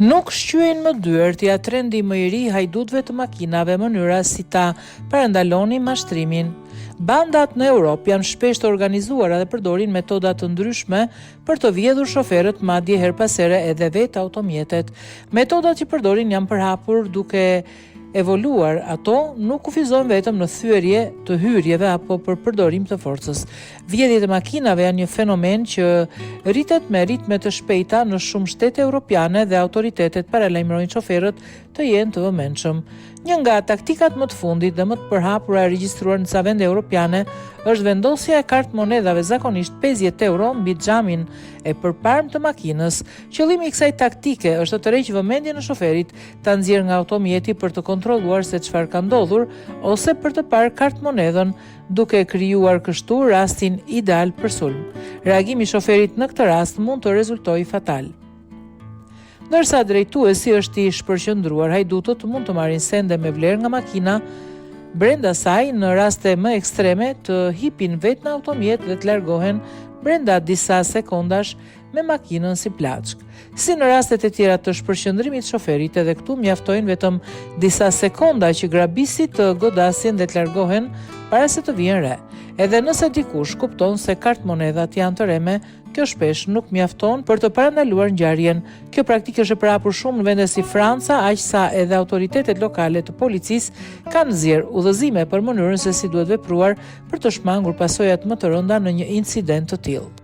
Nuk shqyen më dyert, ja trendi më i ri hajdutëve të makinave mënyra si ta parandalonin mashtrimin. Bandat në Europë janë shpesh të organizuara dhe përdorin metoda të ndryshme për të vjedhur shoferët, madje her pas here edhe vetë automjetet. Metodat që përdorin janë përhapur duke evoluar, ato nuk kufizojnë vetëm në thyerje të hyrjeve apo për përdorim të forcës. Vjedhjet e makinave janë një fenomen që rritet me ritme të shpejta në shumë shtete europiane dhe autoritetet paralajmërojnë shoferët të jenë të vëmendshëm. Një nga taktikat më të fundit dhe më të përhapura e regjistruar në ca vende europiane është vendosja e kartë monedhave, zakonisht 50 euro mbi xhamin e përparm të makinës. Qëllimi i kësaj taktike është të tërheqë vëmendjen e shoferit, ta nxjerrë nga automjeti për të kontrolluar se çfarë ka ndodhur ose për të parë kartë monedhën, duke krijuar kështu rastin ideal për sulm. Reagimi i shoferit në këtë rast mund të rezultojë fatal. Ndërsa drejtuesi është i shpërqendruar, hajdutët mund të marrin sende me vlerë nga makina, brenda saj në raste më ekstreme të hipin vetë në automjet dhe të largohen brenda disa sekondash me makinën si plaçk. Si në rastet e tjera të shpërqendrimit të shoferit, edhe këtu mjaftojnë vetëm disa sekonda që grabisit të godasin dhe të largohen para se të vijen re. Edhe nëse dikush kupton se kartë monedhat janë të reme, kjo shpesh nuk mjafton për të parandaluar ngjarjen. Kjo praktikë është e përhapur shumë në vende si Franca, aq sa edhe autoritetet lokale të policisë kanë nxjerrë udhëzime për mënyrën se si duhet vepruar për të shmangur pasojat më të rënda në një incident të tillë.